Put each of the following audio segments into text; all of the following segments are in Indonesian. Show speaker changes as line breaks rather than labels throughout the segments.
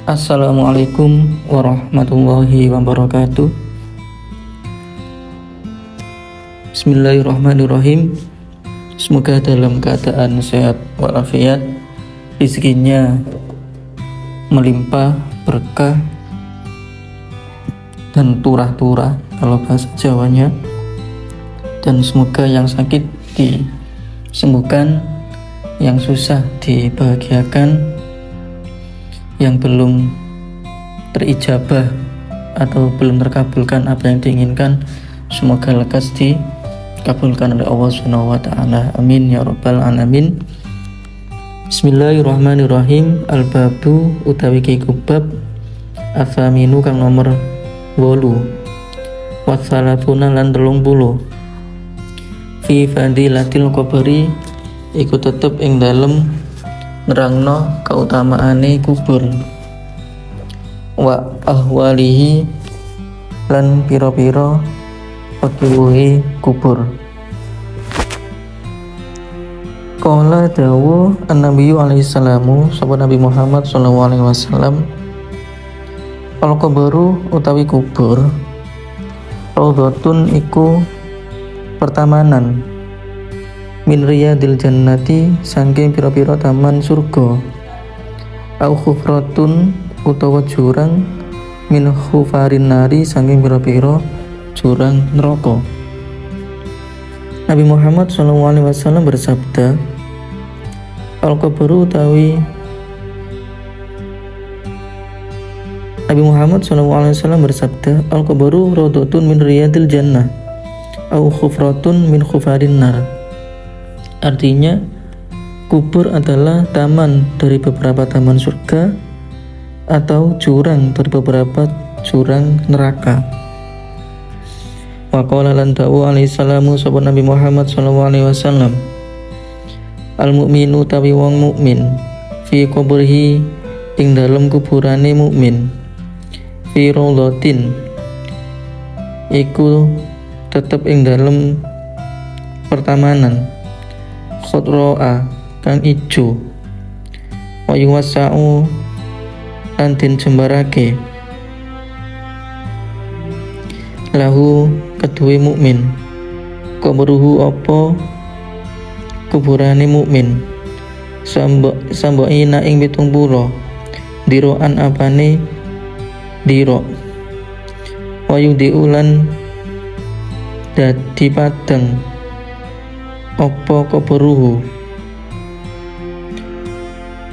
Assalamualaikum warahmatullahi wabarakatuh. Bismillahirrahmanirrahim. Semoga dalam keadaan sehat walafiat, rezekinya melimpah, berkah dan turah-turah kalau bahasa Jawanya. Dan semoga yang sakit disembuhkan, yang susah dibahagiakan, yang belum terijabah atau belum terkabulkan apa yang diinginkan, semoga lekas dikabulkan oleh Allah Subhanahu wa taala. Amin ya rabbal alamin. Bismillahirrahmanirrahim. Al-babu utawi kikubab afaminu kang nomor 8 wasalafuna lan 30 fi fadilatil qabri iku tetep ing dalem nerangno kautamaane kubur wa ahwalihi lan pira-pira pekiwuhe kubur. Qala dawu an-nabi alaihi salamu sapa Nabi Muhammad sallallahu alaihi wasallam, al-qabru utawi kubur raudhatun iku pertamanan min riyadil jannati saking pira-pira taman surga, au khufratun utawa jurang min khufarin nari saking pira-pira jurang neraka. Nabi Muhammad SAW bersabda, al-qabru utawi Nabi Muhammad SAW bersabda, al-qabru raudhatun min riyadil jannah au khufratun min khufarin nar. Artinya, kubur adalah taman dari beberapa taman surga atau jurang dari beberapa jurang neraka. Wa qala lan dawu alaihi salamu sapa Nabi Muhammad sallallahu alaihi wasallam, al mukminu tawi wong mukmin fi qabrihi ing dalem kuburane mukmin fi raudhatin iku tetep ing dalem pertamanan khotroa kang ijo wa yuwasa'u lan den jembarake lahu kedue mukmin kubruhu apa kuburane mukmin samboina ing 70 diroan apane diro wa yudiulan dadi padang apa kubruhu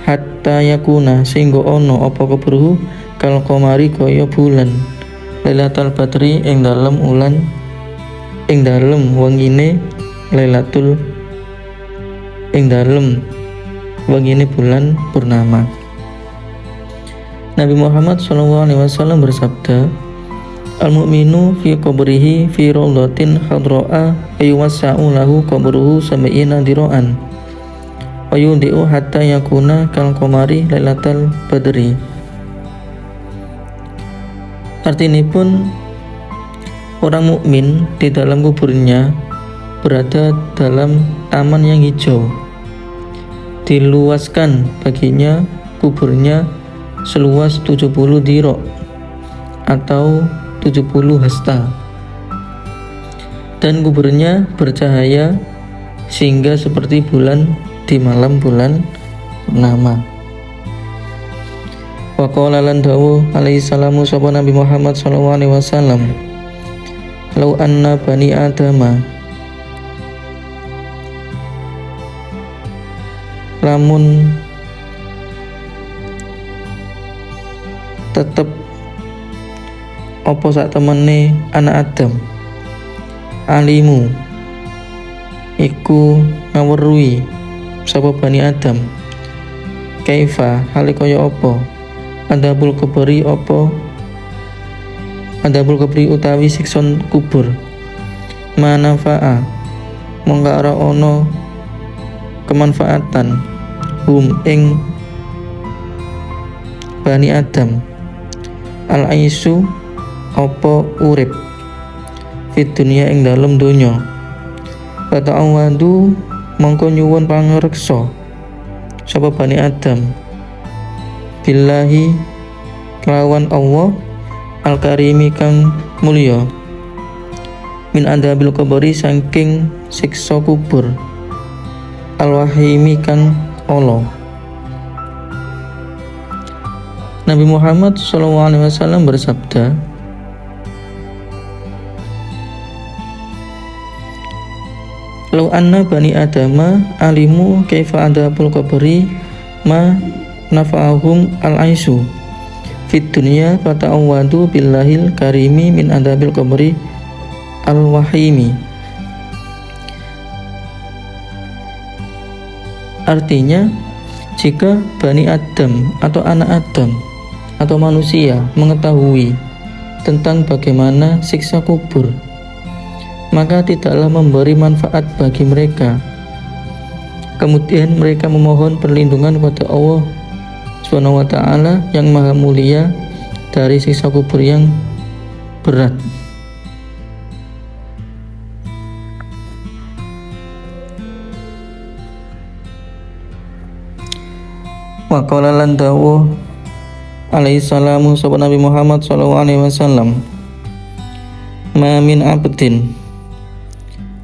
hatta yakuna sehingga ono apa kubruhu kal qamari kaya bulan lailatul badri ing dalem ulan ing dalem wengine lailatul ing dalem wengine bulan purnama. Nabi Muhammad SAW bersabda, al-mu'minu fi qabrihi fi raudhatin hadra'a ayuwassa'u lahu qabruhu sab'ina dira'an wa yudhi'u hatta yakuna kal qamari lailatal badri. Artinya pun, orang mukmin di dalam kuburnya berada dalam taman yang hijau, diluaskan baginya kuburnya seluas 70 dirok atau 70 hasta, dan kuburnya bercahaya sehingga seperti bulan di malam bulan purnama. Wa qala lan dawu alaihi salamu sapa Nabi Muhammad sallallahu alaihi wasallam, law anna bani adama lamun tetep apa sak temene anak Adam alimu iku ngawruhi sapa bani Adam kaifa hale kaya apa adabul kubri apa adabul kubri utawi sikson kubur manafa'a mongko ora ana kemanfaatan hum ing bani Adam al-aisu apa urip fit dunia ing dalem donya fata'awadu mongko nyuwun pangreksa sapa Bani Adam billahi kelawan Allah al-karimi kang mulya min adabil kuburi saking siksa kubur al-wahimi kang ala. Nabi Muhammad SAW bersabda, "Lau anna bani adama alimu kaifa adabul qabri ma nafa'ahum al-aisyu fid dunya fata'awwadu billahil karimi min adabil qabri al-wahimi." Artinya, jika Bani Adam atau anak Adam atau manusia mengetahui tentang bagaimana siksa kubur, maka tidaklah memberi manfaat bagi mereka. Kemudian mereka memohon perlindungan kepada Allah Subhanahu wa ta'ala yang maha mulia dari siksa kubur yang berat. Wa qala lan dawuh alaihi salamu sapa Nabi Muhammad sallallahu alaihi wasallam, "Ma min abdin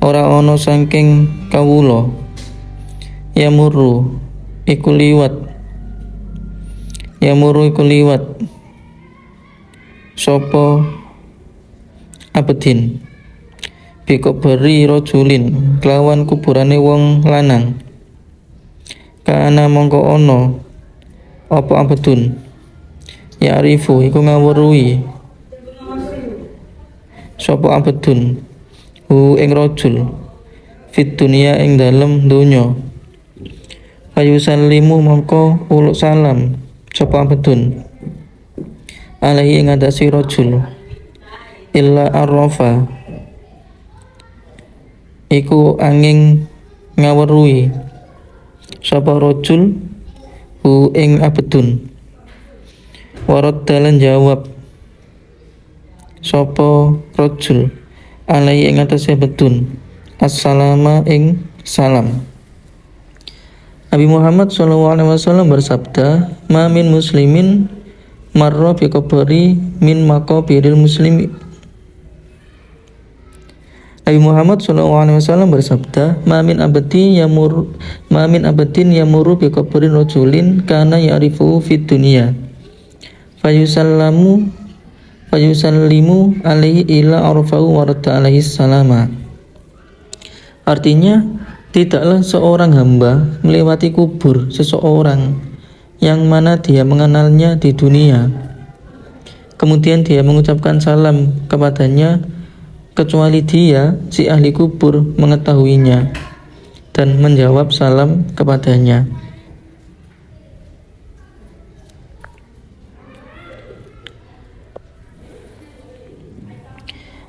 ora ana saking kawula yamuru iku liwat sapa abdin bikoberi rajulin kelawan kuburane wong lanang kana mongko ana apa abdun ya'rifu iku ngawruhi sapa abdun hu ing rajul fit dunya ing dalem donya ayusallimu mongko uluk salam sapa abdun alaihi ing atase rajul illa arrafa iku angin ngawruhi sapa rajul hu ing abdun warad dalan jawab sapa rajul alai ing atase abdun assalama ing salam. Nabi Muhammad SAW bersabda, "Ma min muslimin marra bi qabri min maqabiril muslimi." Nabi Muhammad SAW bersabda, "Ma min abdin yamuru bi qabrin rajulin kana ya'rifu fid dunya fayusallimu alaihi ila arfa'u wa radda alaihi salama." Artinya, tidaklah seorang hamba melewati kubur seseorang yang mana dia mengenalnya di dunia, kemudian dia mengucapkan salam kepadanya, kecuali dia, si ahli kubur, mengetahuinya dan menjawab salam kepadanya.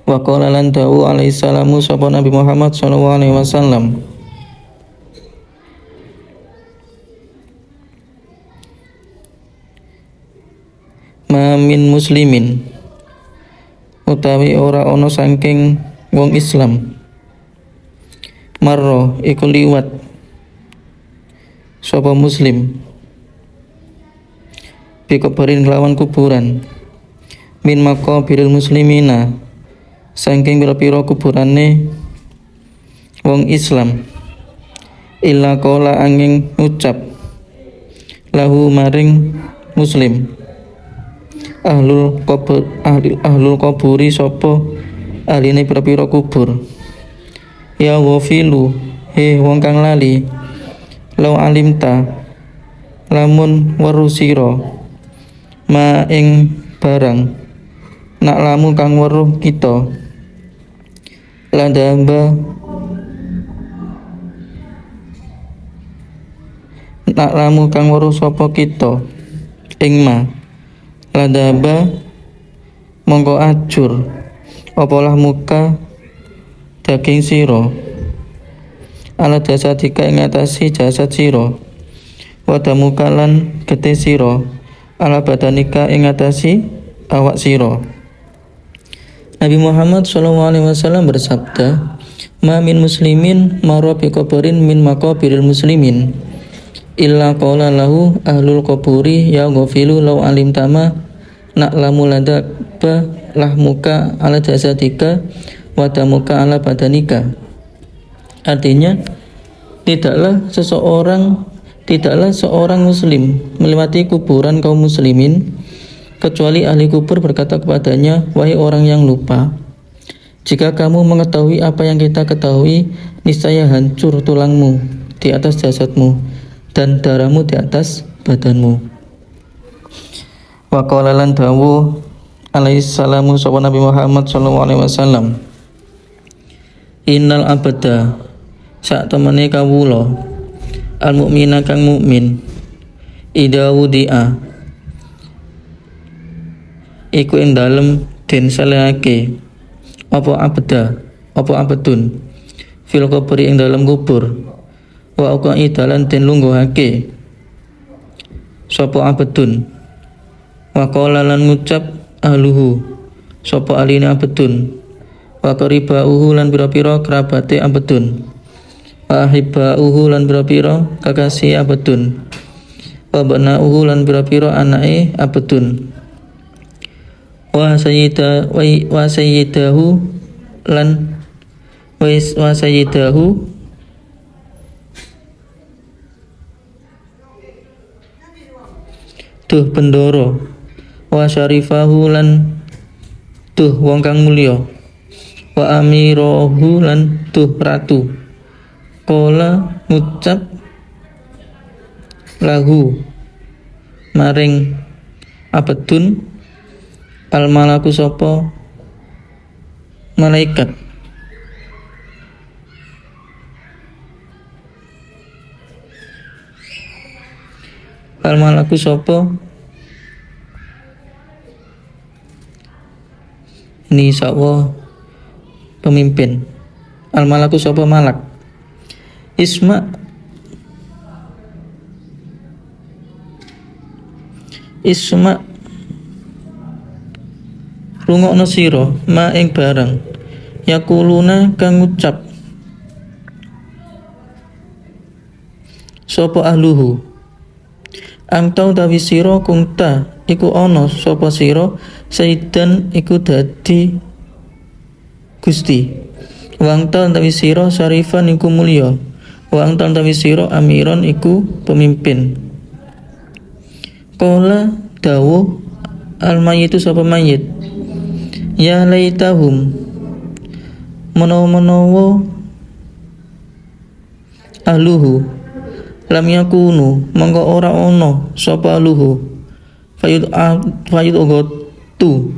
Wa qala lan dawu alaihi salamu sapa Nabi Muhammad sallallahu alaihi wasallam, "Ma min muslimin utawi ora ana saking wong Islam marro iku liwat sapa muslim bikobarin lawan kuburan min maqabiril muslimina saking pira-pira kuburane wong Islam illa qala angin ngucap lahu maring muslim ahlul kuburi sapa ahline pira-pira kubur, ya ghafilu he wong kang lali, lau alimta lamun weruh sira ma ing barang nak lamu kang weruh kita ladamba nak lamu kang weruh sapa kita ing ma ladaba mongko ajur apalah muka daging sira ala jasadika ing atase jasad sira wadamuka lan getih sira ala badanika ing atase awak sira. Nabi Muhammad SAW bersabda, "Ma min muslimin marra bi qabrin min maqabiril muslimin illa qala lahu ahlul qaburi ya ghafilu law alimtama na'lamu ladaba lahmuka ala jasadika wa damuka ala badanika. Artinya, tidaklah seorang muslim melewati kuburan kaum muslimin kecuali ahli kubur berkata kepadanya, wahai orang yang lupa, jika kamu mengetahui apa yang kita ketahui, niscaya hancur tulangmu di atas jasadmu dan darahmu di atas badanmu. Wa qala lan dawu alaihi salamu sapa Nabi Muhammad sallallahu alaihi wasallam, innal abada sak temene kawula al mukmina kang mukmin idza wudi'a iku ing dalem den salehake apa abdun fil kubri ing dalem kubur wa uqai dalan den lungguhake sapa abdun wa qala lan ngucap ahluhu sapa aline abdun wa qaribauhu lan pira-pira kerabate abdun wa hibbauhu lan pira-pira kakasih abdun wa banauhu lan pira-pira anake abdun wa sayyidahu lan wa sayyidahu tuh bendoro wa syarifahu lan tuh wong kang mulya wa amirohu lan tuh ratu kola ngucap lahu maring abdun al malaku sapa malaikat al malaku sapa ini sapa pemimpin al malaku sapa malak isma rungokno sira ma ing barang yakuluna kang ngucap sapa ahluhu angtau tawi sira kungta iku ana sapa sira saidan iku dadi gusti wangtal tawi sira syarifan iku mulya wangtal tawi sira amiron iku pemimpin qala dawuh al mayyitu sapa mayit ya laitahum menawa ahluhu lam yakunu mangko ora ana sapa ahluhu fayud tu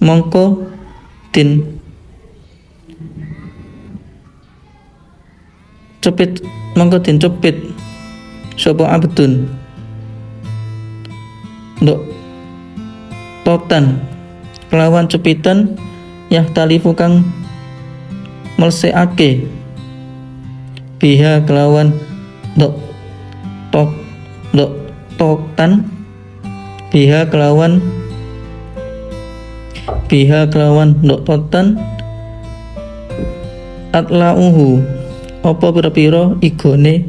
mangko din cepit sapa abdun ndok totan kelawan cepitan yahtalifu kang melsekake biha kelawan totan biha kelawan totan atlauhu apa pira-pira igone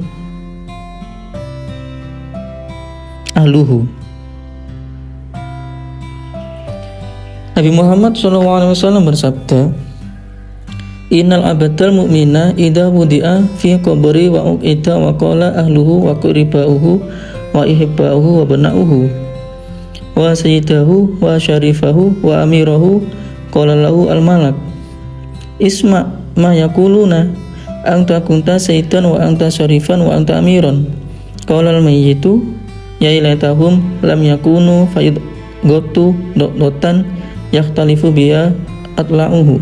ahluhu. Nabi Muhammad SAW bersabda, innal abadal mu'mina idza wudi'a fi qabri wa uqida wa qala ahluhu wa quribauhu wa ihibbauhu wa banauhu wa sayyidahu wa syarifahu wa amirahu qala lahu al malak isma ma yaquluna anta kunta sayyidan wa anta syarifan wa anta amiran qala al mayyitu ya ilatahum lam yakunu fayudghatu dotan yakhtalifu biya atla'uhu.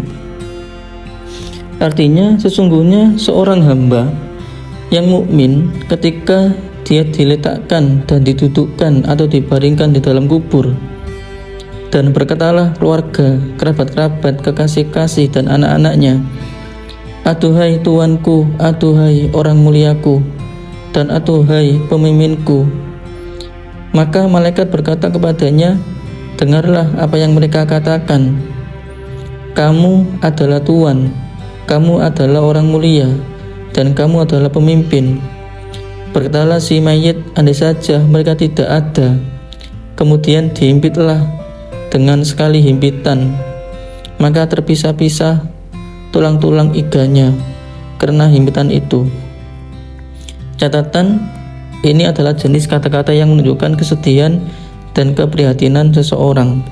Artinya sesungguhnya seorang hamba yang mukmin ketika dia diletakkan dan didudukkan atau dibaringkan di dalam kubur dan berkatalah keluarga, kerabat-kerabat, kekasih-kasih dan anak-anaknya, aduhai tuanku, aduhai orang muliaku, dan aduhai pemimpinku, maka malaikat berkata kepadanya, dengarlah apa yang mereka katakan. Kamu adalah tuan, kamu adalah orang mulia, dan kamu adalah pemimpin. Berkatalah si mayit, andai saja mereka tidak ada, kemudian dihimpitlah dengan sekali himpitan, maka terpisah-pisah tulang-tulang iganya karena himpitan itu. Catatan, ini adalah jenis kata-kata yang menunjukkan kesedihan dan keprihatinan seseorang.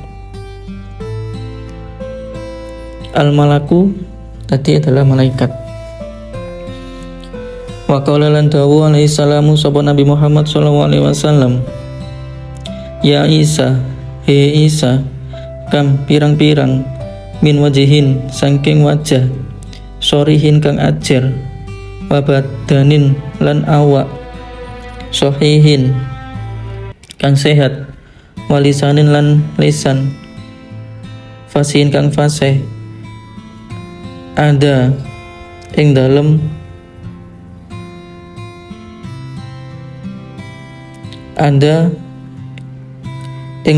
Al-malaku tadi adalah malaikat. Wa qala lan dawu alaihi salamu sapa Nabi Muhammad sallallahu alaihi wasallam, ya Isa, he Isa, kam pirang-pirang min wajihin saking wajah, sorihin kang ajer, wabadanin lan awak, sohihin kang sehat, walisanin lan lisan, fasihin kang fasih, ada ing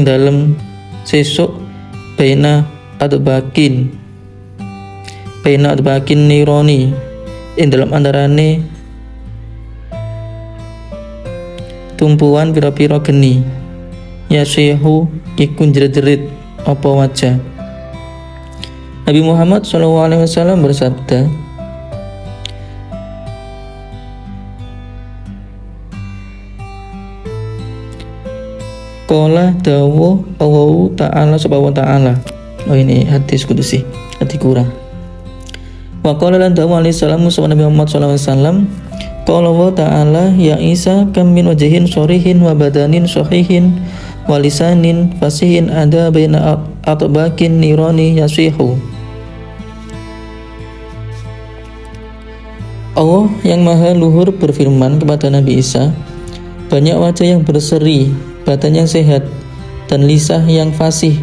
dalem sesuk baina adbakin nironi ing dalam antarane tumpuan pira-pira geni, yasihu iku jerit-jerit apa wajah. Nabi Muhammad SAW bersabda, Qala dawu Allah Ta'ala subhanahu wa ta'ala. Oh, ini hadis kudusi, hati kurang. Wa qala lan dawu alaihi salamu subhanahu Nabi Muhammad SAW, Qala Allah Ta'ala, ya Isa kam min wajhin sorihin wa badanin sohihin wa lisanin fasihin ada baina atbakin nirani yasihu. Allah yang maha luhur berfirman kepada Nabi Isa, banyak wajah yang berseri, badan yang sehat, dan lisah yang fasih,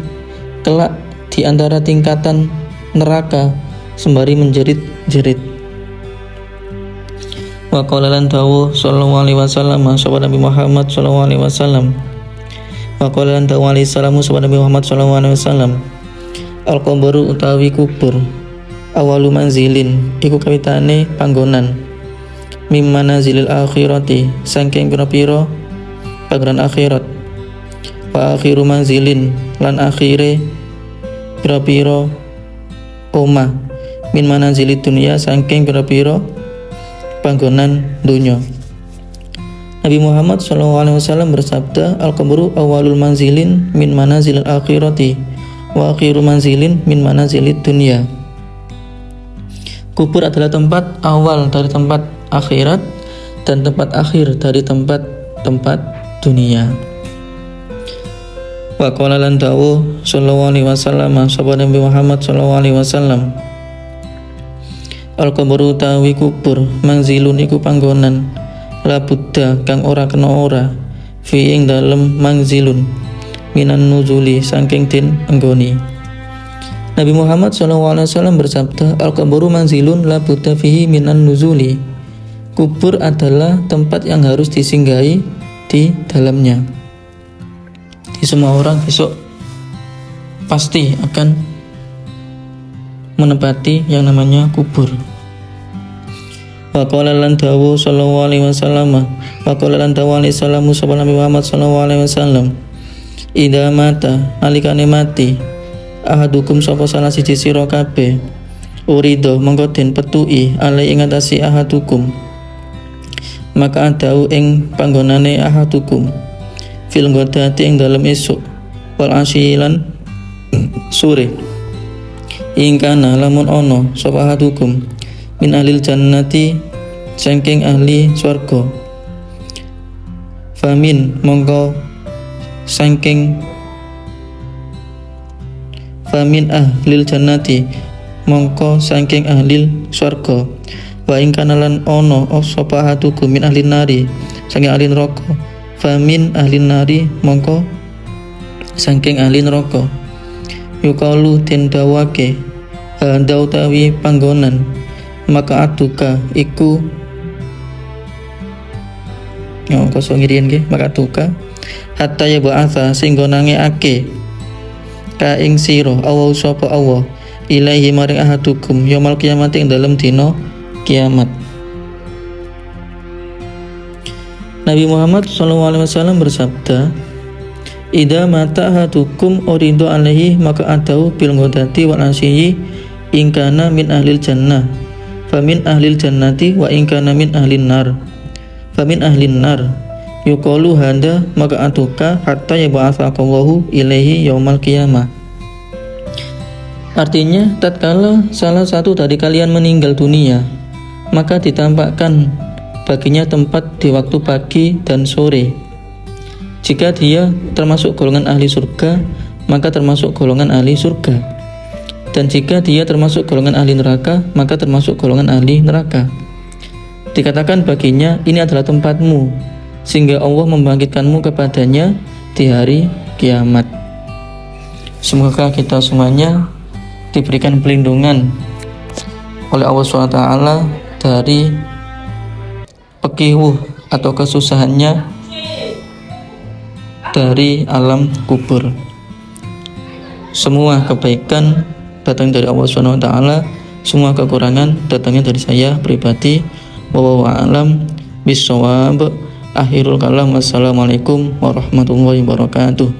kelak di antara tingkatan neraka sembari menjerit-jerit. Wa qala lan dawu sallallahu alaihi wasallam sahabat Nabi Muhammad sallallahu alaihi wasallam. Wa qala lan dawu alaihi salamu sahabat Nabi Muhammad sallallahu alaihi wasallam. Al-qabru utawi kubur, awalu manzilin iku kawitane panggonan, mimana zilil akhirati saking pira-pira panggonan akhirat, wa akhiru manzilin lan akhire pira-pira omah, min manazilid dunya saking pira-pira panggonan dunya. Nabi Muhammad SAW bersabda, al-qabru awalul manzilin min manazilil akhirati wa akhiru manzilin min manazilid dunya. Kubur adalah tempat awal dari tempat akhirat dan tempat akhir dari tempat dunia. Wa qala lan dawu sallallahu alaihi wasallam sahabat Nabi Muhammad sallallahu alaihi wasallam, al-qabru tawi kubur manzilun iku panggonan, la buddha kang ora kena ora, fi ing dalem manzilun minan nuzuli saking den enggoni. Nabi Muhammad SAW bersabda, al-qabru manzilun la buddha fihi minan nuzuli. Kubur adalah tempat yang harus disinggahi di dalamnya. Di semua orang besok pasti akan menempati yang namanya kubur. Wa qala lan dawu sallallahu alaihi wasallam, wa qala lan dawu alaihi salamu sabana Nabi Muhammad sallallahu alaihi wasallam, idza mata alikane mati ahadukum sapa salah siji sira kabeh, urido mengko den petuki alai ing atase ahadukum, maka adau ing panggonane ahadukum fil godati ing dalem esuk, wal asyilan sore, ing kana lamun ono sapa ahadukum min ahlil jannati saking ahli swarga, famin mongko saking famin ahlil jannati mongko saking ahlil swarga, wa ing kana lan ono sapa ahadukum min ahlin nari saking ahli neraka, famin ahlin nari mongko saking ahli neraka, yukalu den dawake handau tawi panggonan, maka aduka iku kosong irian ke maka aduka hatta ya ba'atha singgo nangeake ka ing sira Allah sapa Allah ilaihi maring ahadukum yaumul kiamat ing dalem dina kiamat. Nabi Muhammad SAW bersabda, Idza mata ahadukum uridu alaihi maka atau bil ghadati wal asyi in kana min ahlil jannah famin ahlil jannati wa in kana min ahlin nar famin ahlin nar yuqalu handa maka atuka hatta yab'atsakallahu ilaihi yaumal qiyamah. Artinya, tatkala salah satu dari kalian meninggal dunia, maka ditampakkan baginya tempat di waktu pagi dan sore. Jika dia termasuk golongan ahli surga, maka termasuk golongan ahli surga. Dan jika dia termasuk golongan ahli neraka, maka termasuk golongan ahli neraka. Dikatakan baginya, ini adalah tempatmu, sehingga Allah membangkitkanmu kepadanya di hari kiamat. Semoga kita semuanya diberikan perlindungan oleh Allah SWT dari pekiwuh atau kesusahannya dari alam kubur. Semua kebaikan datang dari Allah SWT, semua kekurangan datangnya dari saya pribadi. Wallahu a'lam bishawab. Akhirul kalam. Wassalamualaikum warahmatullahi wabarakatuh.